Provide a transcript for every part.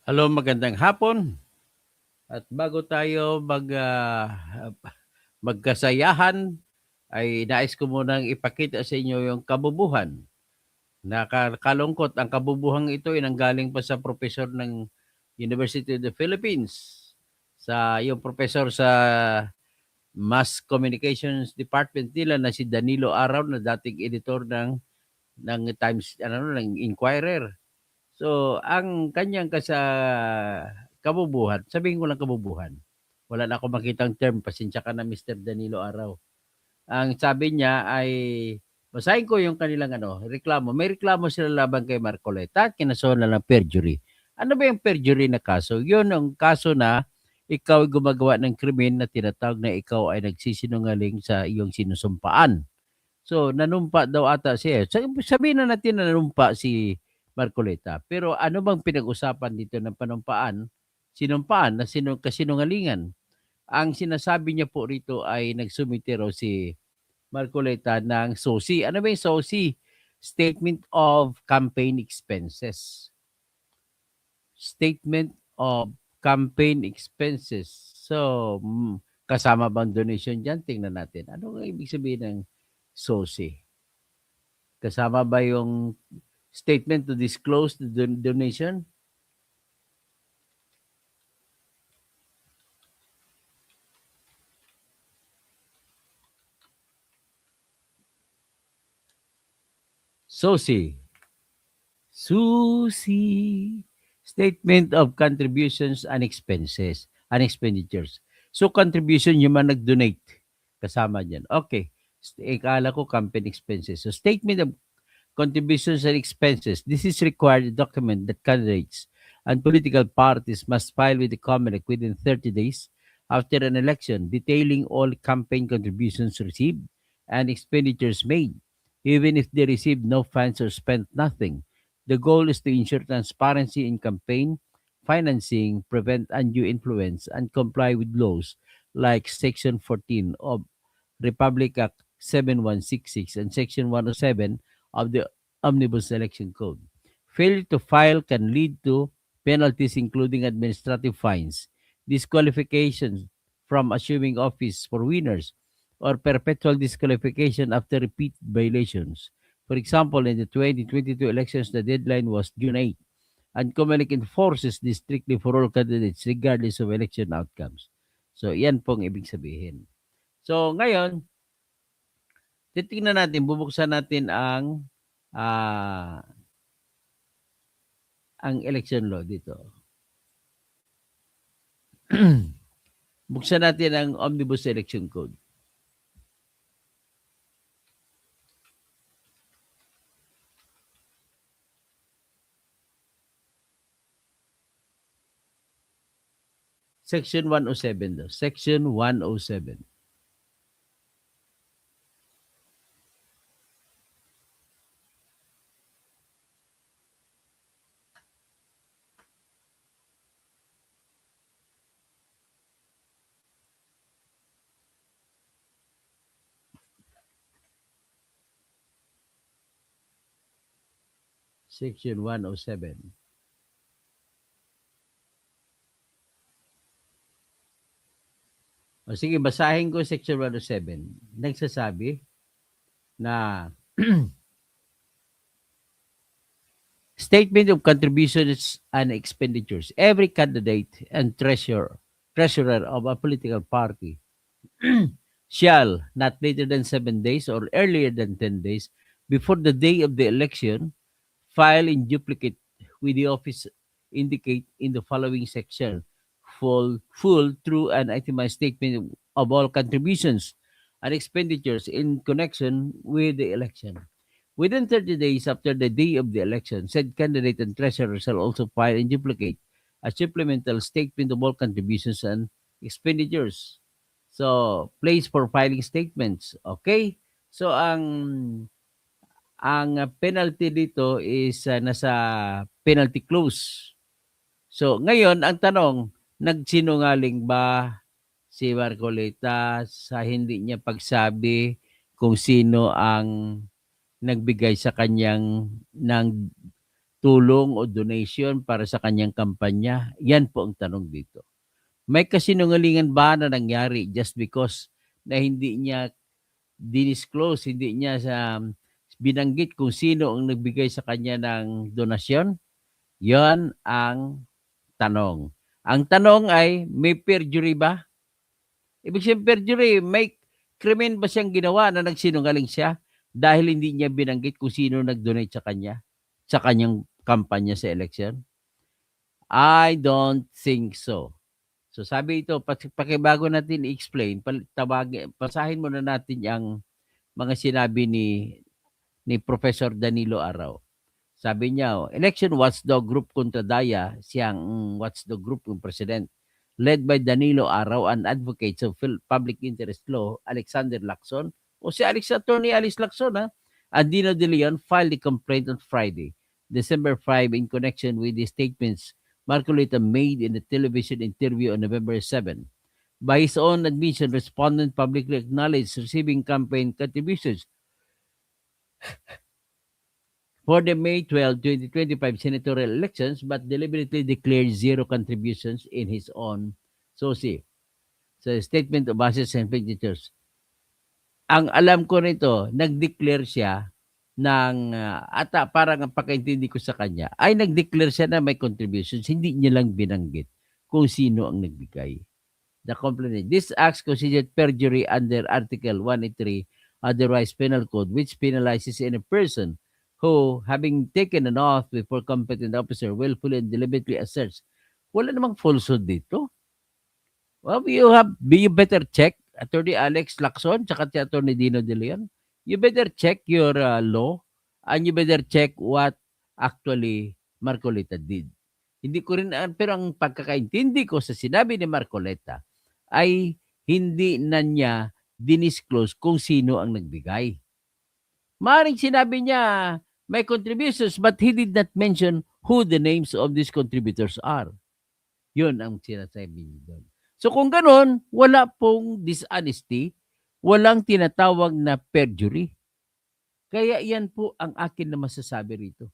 Hello, magandang hapon. At bago tayo magkasayahan, ay nais ko munang ipakita sa inyo yung kabubuhan. Nakakalungkot, ang kabubuhan ito ay nanggaling pa sa professor ng University of the Philippines. Yung professor sa Mass Communications Department nila na si Danilo Araw na dating editor ng Times ng Inquirer. So, ang kanyang kabubuhan, sabihin ko lang kabubuhan. Wala na akong makitang term, pasensya ka na Mr. Danilo Araw. Ang sabi niya ay, basahin ko yung kanilang reklamo. May reklamo sila laban kay Marcoleta at kinasuhan na ng perjury. Ano ba yung perjury na kaso? Yun ang kaso na ikaw ay gumagawa ng krimen na tinatawag na ikaw ay nagsisinungaling sa iyong sinusumpaan. So, nanumpa daw ata siya. Sabihin na natin na nanumpa si Marcoleta. Pero ano bang pinag-usapan dito ng panumpaan? Sinumpaan na kasinungalingan. Ang sinasabi niya po rito ay nagsumite raw si Marcoleta ng SOSI. Ano ba yung SOSI? Statement of Campaign Expenses. Statement of Campaign Expenses. So, kasama bang donation dyan? Tingnan natin. Ano ang ibig sabihin ng SOSI? Kasama ba yung statement to disclose the donation? SOSI. SUSI. Statement of Contributions and Expenses and Expenditures. So, contribution yung man nag-donate. Kasama dyan. Okay. Ikala ko campaign expenses. So, statement of contributions and expenses. This is required document that candidates and political parties must file with the COMELEC within 30 days after an election, detailing all campaign contributions received and expenditures made, even if they received no funds or spent nothing. The goal is to ensure transparency in campaign financing, prevent undue influence, and comply with laws like Section 14 of Republic Act 7166 and Section 107 of the Omnibus Election Code. Failure to file can lead to penalties including administrative fines, disqualifications from assuming office for winners, or perpetual disqualification after repeat violations. For example, in the 2022 elections, the deadline was June 8, and COMELEC enforces this strictly for all candidates regardless of election outcomes. So, yan pong ibig sabihin. So, ngayon, titingnan natin, bubuksan natin ah, ang election law dito. Buksan natin ang Omnibus Election Code. Section 107 daw. Section 107. Section 107. O sige, basahin ko Section 107. Nagsasabi na statement of contributions and expenditures. Every candidate and treasurer of a political party shall, not later than 7 days or earlier than 10 days before the day of the election, file in duplicate with the office indicate in the following section full, true, and itemized statement of all contributions and expenditures in connection with the election. Within 30 days after the day of the election, said candidate and treasurer shall also file and duplicate a supplemental statement of all contributions and expenditures. So, place for filing statements. Okay? So, ang penalty dito is nasa penalty clause. So, ngayon, ang tanong, nagsinungaling ba si Marcoleta sa hindi niya pagsabi kung sino ang nagbigay sa kanyang ng tulong o donation para sa kanyang kampanya? Yan po ang tanong dito. May kasinungalingan ba na nangyari just because na hindi niya dinisclose, hindi niya binanggit kung sino ang nagbigay sa kanya ng donasyon? Yan ang tanong. Ang tanong ay, may perjury ba? Ibig sabihin perjury, may krimen ba siyang ginawa na nagsinungaling siya dahil hindi niya binanggit kung sino nag-donate sa kanya, sa kanyang kampanya sa election? I don't think so. So sabi ito, pakibago natin i-explain, pasahin muna natin ang mga sinabi ni Professor Danilo Araw. Sabi niya, election watchdog group kontra Daya, siyang watchdog group ng president, led by Danilo Araw and advocates of public interest law, Alexander Lacson, o si Attorney Alice Lacson, and Dino De Leon filed a complaint on Friday, December 5, in connection with the statements Marcolita made in the television interview on November 7. By his own admission, respondent publicly acknowledged receiving campaign contributions for the May 12, 2025 senatorial elections but deliberately declared zero contributions in his own SOSI. So, statement of assets and expenditures. Ang alam ko nito, nag-declare siya ng, parang ang pagkaintindi ko sa kanya, ay nag-declare siya na may contributions, hindi niya lang binanggit kung sino ang nagbigay. The complaint. This acts considered perjury under Article 183 otherwise Penal Code, which penalizes any person who, having taken an oath before competent officer, willfully and deliberately asserts. Wala namang falsehood dito. Well, you better check, Attorney Alex Lacson, tsaka si Attorney Dino De Leon. You better check your law and you better check what actually Marcoleta did. Hindi ko rin, pero ang pagkakaintindi ko sa sinabi ni Marcoleta ay hindi na niya dinisclose kung sino ang nagbigay. Maring sinabi niya may contributions but he did not mention who the names of these contributors are. Yun ang sinasabi niya doon. So kung ganun, wala pong dishonesty, walang tinatawag na perjury. Kaya yan po ang akin na masasabi rito.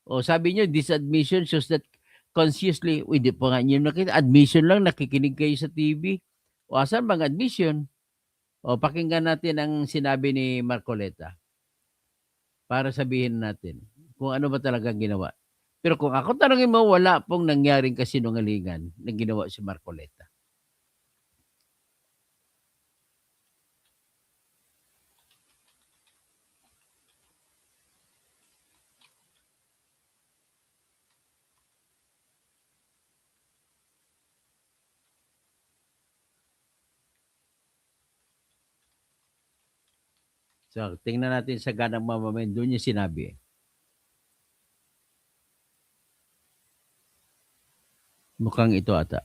O sabi niyo, disadmission shows that consciously, hindi po nga niyo nakita, admission lang, nakikinig kayo sa TV. O asan bang admission? O pakinggan natin ang sinabi ni Marcoleta para sabihin natin kung ano ba talagang ginawa. Pero kung ako tanongin mo, wala pong nangyaring kasinungalingan na ginawa si Marcoleta. So, tingnan natin sa ganang mamamayan. Doon niya sinabi. Mukhang ito ata.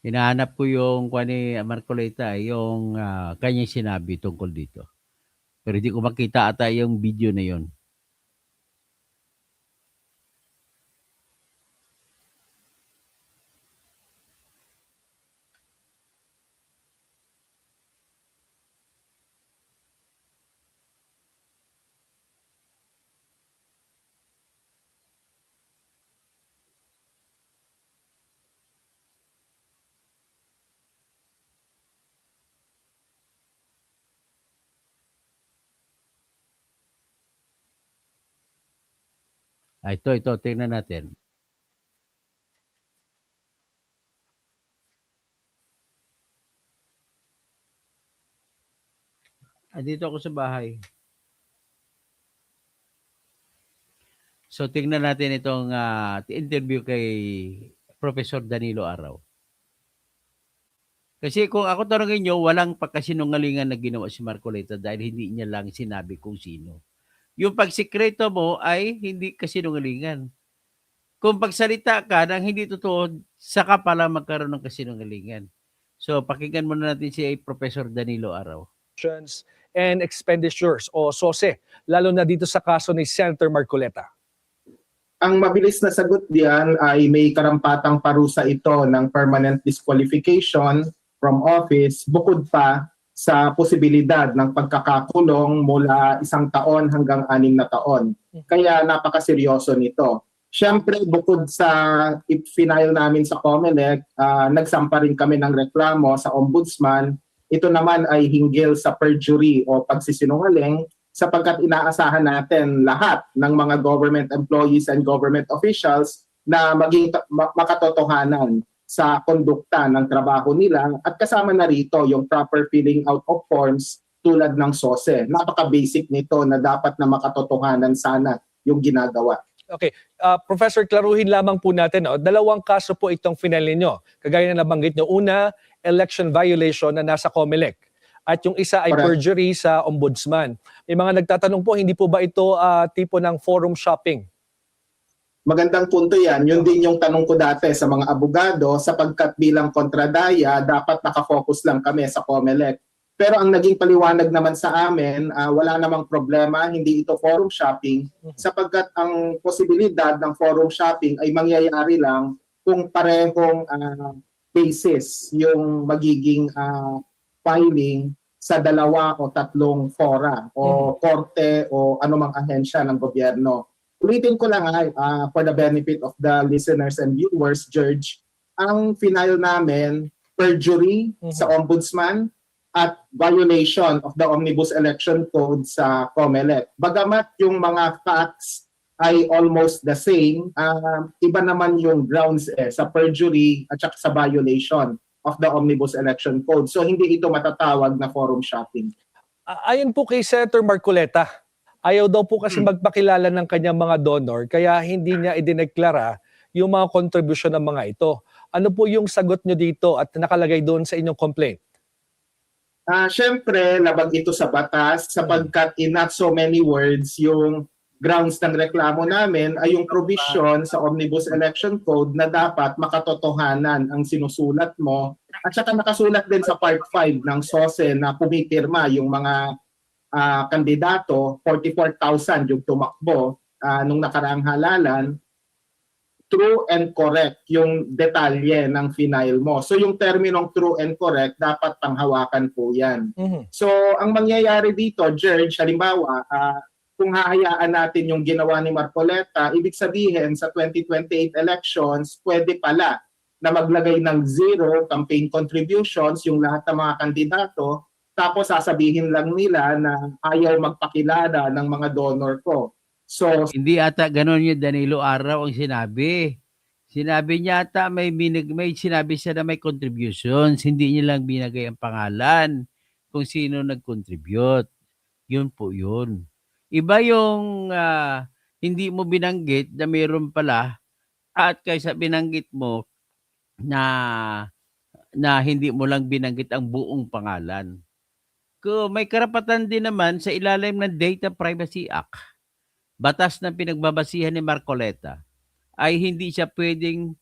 Hinahanap ko yung kuha ni Marcoleta, yung kanyang sinabi tungkol dito. Pero hindi ko makita ata yung video na yon. Ito, tingnan natin. Dito ako sa bahay. So, tingnan natin itong interview kay Professor Danilo Araw. Kasi kung ako tanongin nyo, walang pagkasinungalingan na ginawa si Marcoleta dahil hindi niya lang sinabi kung sino. Yung pagsikreto mo ay hindi kasinungalingan. Kung pagsalita ka ng hindi totoo, saka pala magkaroon ng kasinungalingan. So, pakinggan muna natin si Professor Danilo Araw. And expenditures o SOSE, lalo na dito sa kaso ni Senator Marcoleta. Ang mabilis na sagot diyan ay may karampatang parusa ito ng permanent disqualification from office bukod pa sa posibilidad ng pagkakakulong mula 1 taon hanggang 6 na taon. Kaya napakaseryoso nito. Siyempre, bukod sa final namin sa COMELEC, nagsampa rin kami ng reklamo sa Ombudsman. Ito naman ay hinggil sa perjury o pagsisinungaling sapagkat inaasahan natin lahat ng mga government employees and government officials na maging makatotohanan sa kondukta ng trabaho nila at kasama na rito yung proper filling out of forms tulad ng SOSE. Napaka-basic nito na dapat na makatotohanan sana yung ginagawa. Okay. Professor, klaruhin lamang po natin. Dalawang kaso po itong final ninyo. Kagaya na nabanggit nyo. Una, election violation na nasa COMELEC. At yung isa ay perjury sa Ombudsman. May mga nagtatanong po, hindi po ba ito tipo ng forum shopping? Magandang punto yan. Yun din yung tanong ko dati sa mga abogado sapagkat bilang kontradaya, dapat nakafocus lang kami sa COMELEC. Pero ang naging paliwanag naman sa amin, wala namang problema, hindi ito forum shopping sapagkat ang posibilidad ng forum shopping ay mangyayari lang kung parehong basis yung magiging filing sa 2 o 3 fora o korte o anumang ahensya ng gobyerno. Ulitin ko lang for the benefit of the listeners and viewers, George, ang final namin, perjury sa Ombudsman at violation of the Omnibus Election Code sa COMELEC. Bagamat yung mga facts ay almost the same, iba naman yung grounds sa perjury at saka sa violation of the Omnibus Election Code. So hindi ito matatawag na forum shopping. Ayon po kay Senator Marcoleta, ayaw daw po kasi magpakilala ng kanyang mga donor kaya hindi niya idineklara yung mga contribution ng mga ito. Ano po yung sagot nyo dito at nakalagay doon sa inyong complaint? Siyempre, labag ito sa batas sapagkat in not so many words, yung grounds ng reklamo namin ay yung provision sa Omnibus Election Code na dapat makatotohanan ang sinusulat mo. At saka nakasulat din sa Part 5 ng SOSE na pumipirma yung mga kandidato, 44,000 yung tumakbo nung nakaraang halalan, true and correct yung detalye ng final mo. So yung terminong true and correct, dapat panghawakan po yan. So ang mangyayari dito, George, halimbawa, kung hahayaan natin yung ginawa ni Marcoleta, ibig sabihin sa 2028 elections, pwede pala na maglagay ng 0 campaign contributions yung lahat ng mga kandidato, tapos sasabihin lang nila na ayaw magpakilala ng mga donor ko. So, hindi ata ganun yung Danilo Araw ang sinabi. Sinabi niya ata may sinabi siya na may contributions, hindi niya lang binagay ang pangalan kung sino nag-contribute. Yun po yun. Iba yung hindi mo binanggit na mayroon pala at kaysa binanggit mo na hindi mo lang binanggit ang buong pangalan. May karapatan din naman sa ilalim ng Data Privacy Act, batas na pinagbabasihan ni Marcoleta, ay hindi siya pwedeng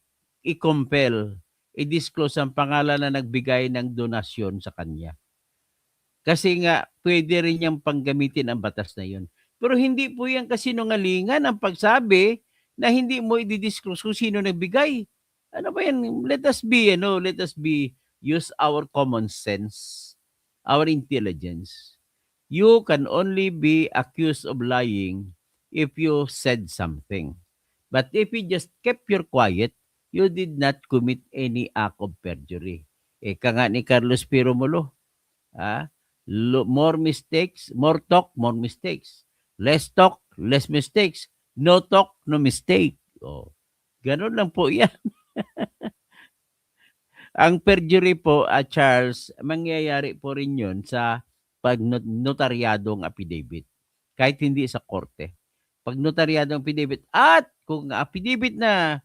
i-compel, i-disclose ang pangalan na nagbigay ng donasyon sa kanya. Kasi nga, pwede rin niyang panggamitin ang batas na yun. Pero hindi po yan kasinungalingan ang pagsabi na hindi mo i-disclose kung sino nagbigay. Ano ba yan? Let us use our common sense, our intelligence. You can only be accused of lying if you said something. But if you just kept your quiet, you did not commit any act of perjury. Ika nga ni Carlos Piromulo, more mistakes, more talk, more mistakes. Less talk, less mistakes. No talk, no mistake. Ganun lang po yan. Ang perjury po, Charles, mangyayari po rin yun sa pag notaryadong affidavit. Kahit hindi sa korte. Pag notaryadong affidavit at kung affidavit na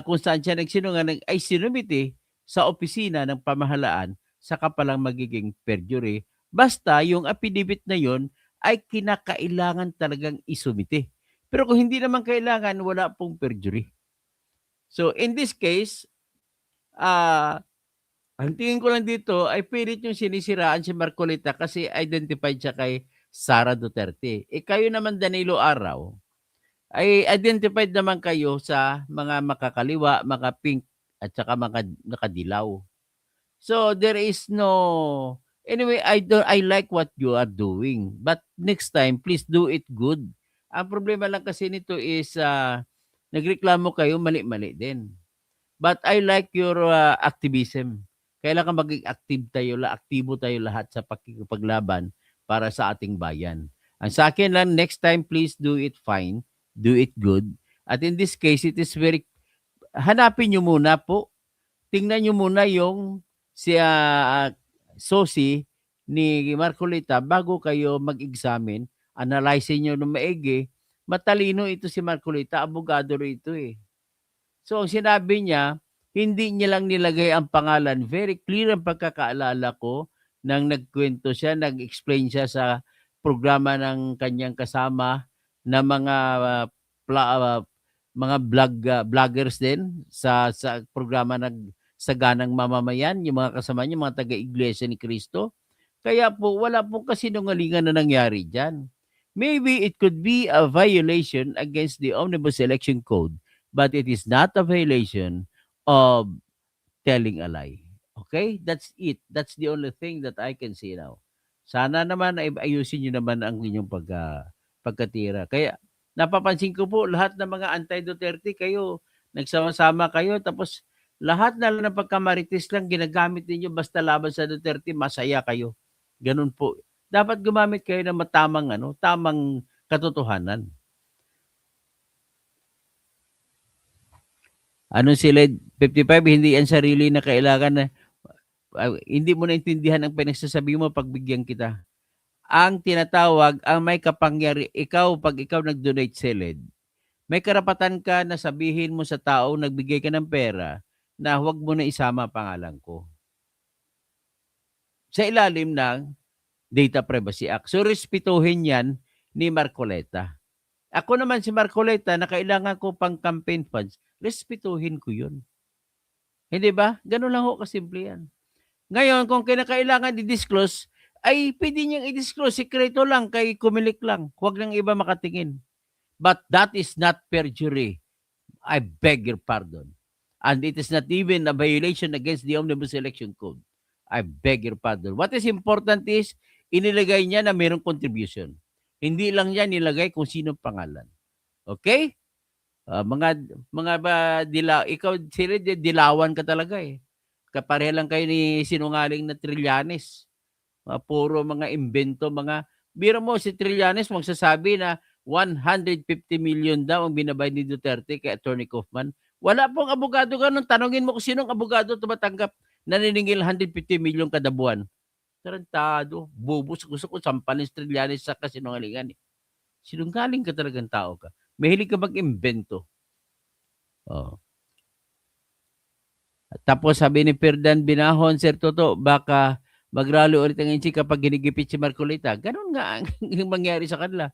kung saan siya nagsinungaling ay sinumite sa opisina ng pamahalaan, saka palang magiging perjury. Basta yung affidavit na yon ay kinakailangan talagang isumite. Pero kung hindi naman kailangan, wala pong perjury. So in this case, ang tingin ko lang dito ay pilit yung sinisiraan si Marcolita kasi identified siya kay Sara Duterte. Kayo naman, Danilo Araw, ay identified naman kayo sa mga makakaliwa, mga pink, at saka mga nakadilaw. So there is no... Anyway, I like what you are doing. But next time, please do it good. Ang problema lang kasi nito is nagreklamo kayo, mali-mali din. But I like your activism. Kailangan maging aktibo tayo lahat sa pakikipaglaban para sa ating bayan. Ang sa akin lang, next time, please do it fine. Do it good. At in this case, it is hanapin nyo muna po. Tingnan nyo muna yung si Sosi ni Marcolita bago kayo mag-examine. Analyze nyo ng maigi. Matalino ito si Marcolita. Abogado ito eh. So, ang sinabi niya, hindi niya lang nilagay ang pangalan. Very clear ang pagkakaalala ko nang nagkwento siya, nag-explain siya sa programa ng kanyang kasama na mga vloggers din sa programa ng Saganang Mamamayan, yung mga kasama niya, mga taga-Iglesia ni Cristo. Kaya po, wala po kasinungalingan na nangyari dyan. Maybe it could be a violation against the Omnibus Election Code, but it is not a violation of telling a lie. Okay? That's it. That's the only thing that I can see now. Sana naman ay ayusin nyo naman ang inyong pagkatira. Kaya napapansin ko po lahat ng mga anti-Duterte kayo, nagsama-sama kayo, tapos lahat na lang ng pagkamaritis lang ginagamit ninyo basta laban sa Duterte, masaya kayo. Ganun po. Dapat gumamit kayo ng tamang katotohanan. Anong sila 55, hindi yan sarili na kailangan na hindi mo naintindihan ang pinagsasabi mo, pagbigyan kita. Ang tinatawag, ang may kapangyari, pag ikaw nag-donate SELED, may karapatan ka na sabihin mo sa tao, nagbigay ka ng pera, na huwag mo na isama pangalan ko. Sa ilalim ng Data Privacy Act. So, respetuhin yan ni Marcoleta. Ako naman si Marcoleta na kailangan ko pang campaign funds, respetuhin ko yun. Hindi ba? Ganun lang ho kasimple yan. Ngayon, kung kinakailangan i-disclose, ay pwede niyang i-disclose. Sekreto lang, kay kumilik lang. Huwag nang iba makatingin. But that is not perjury. I beg your pardon. And it is not even a violation against the Omnibus Election Code. I beg your pardon. What is important is, inilagay niya na mayroong contribution. Hindi lang niya nilagay kung sino pangalan. Okay? Ikaw, sila, dilawan ka talaga eh. Kapareha lang kayo ni sinungaling na Trillanes. Puro mga imbento, biro mo si Trillanes magsasabi na 150 million daw ang binabay ni Duterte kay Attorney Kaufman. Wala pong abogado ganun. Tanungin mo kung sinong abogado tumatanggap naniningil 150 million kada buwan. Tarantado, bubos, gusto ko sampalin si Trillanes sa kasinungalingan. Sinungaling ka talagang tao ka. Mahilig ka mag-imbento. Oh. Tapos sabi ni Ferdan Binahon, Sir Toto, baka magralo ulit ang NC kapag ginigipit si Marcolita. Ganun nga ang mangyari sa kanila.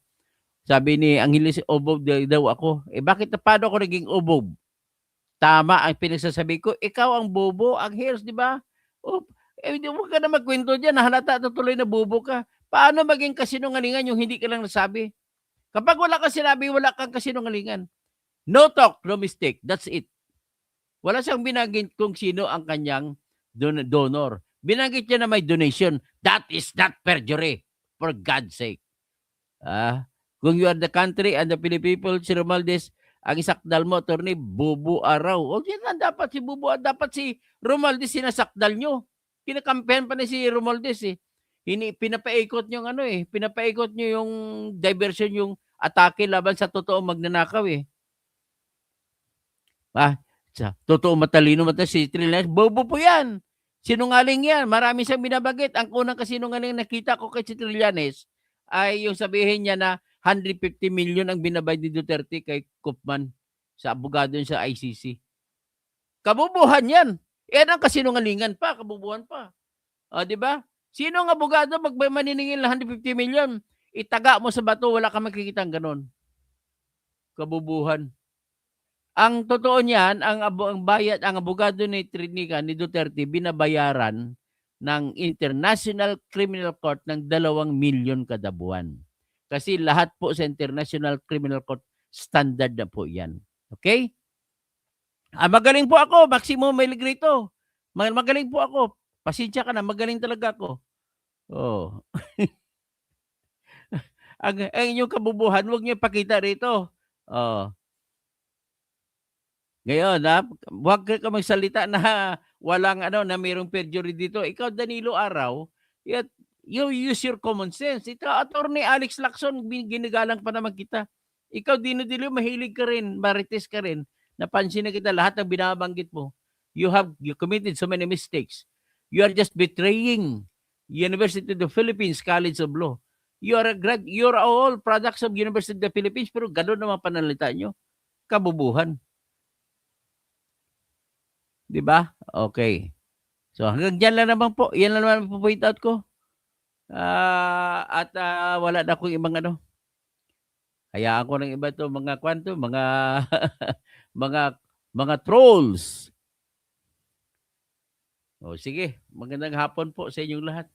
Sabi ni Angeles, obob daw ako. Bakit paano ako naging obob? Tama ang pinagsasabi ko. Ikaw ang bobo, ang hairs, di ba? Hindi mo ka na magkwento dyan. Nahalata na tuloy na bobo ka. Paano maging kasinungalingan yung hindi ka lang nasabi? Kapag wala kang sinabi, wala kang kasinungalingan. No talk, no mistake. That's it. Wala siyang binanggit kung sino ang kanyang donor. Binanggit niya na may donation. That is not perjury. For God's sake. Kung you are the country and the Philippine people, si Romualdez, ang isakdal mo, attorney, Bubu Araw. Yan lang dapat si Bubu. Dapat si Romualdez sinasakdal nyo. Kinakampen pa na si Romualdez eh. Pinapaikot nyo pinapaikot nyo yung diversion, yung atake laban sa totoo magnanakaw eh. Totoo matalino si Trillanes, bobo po yan. Sinungaling yan. Marami siyang binabagit. Ang unang kasinungaling nakita ko kay si Trillanes ay yung sabihin niya na 150 million ang binabayad ni Duterte kay Koopman sa abogado yun sa ICC. Kabubuhan yan. Yan ang kasinungalingan pa, kabubuhan pa. O, di ba? Sino ang abogado pag may maniningil na 150 million? Itaga mo sa bato, wala ka makikita ganon. Kabubuhan. Ang totoo niyan, ang abogado ni Trinica, ni Duterte, binabayaran ng International Criminal Court ng 2 milyon kada buwan. Kasi lahat po sa International Criminal Court, standard na po yan. Okay? Magaling po ako, Maximo Meligrito. Magaling po ako. Pasensya ka na, magaling talaga ako. Oh. ang inyong kabubuhan, huwag niyo pakita rito. Oh. Ngayon, huwag ka magsalita na walang na mayroong perjury dito. Ikaw, Danilo Araw, you use your common sense. Ikaw, Attorney Alex Lacson, ginagalang pa naman kita. Ikaw, Dino Dilo, mahilig ka rin, marites ka rin. Napansin na kita, lahat ng binabanggit mo. You committed so many mistakes. You are just betraying University of the Philippines College of Law. You're all products of University of the Philippines, pero gano'n naman panalita nyo. Kabubuhan. Di ba? Okay. So hanggang dyan lang naman po. Yan lang naman po point out ko. At wala na akong ibang Hayaan ko ng iba to mga mga trolls. O sige, magandang hapon po sa inyong lahat.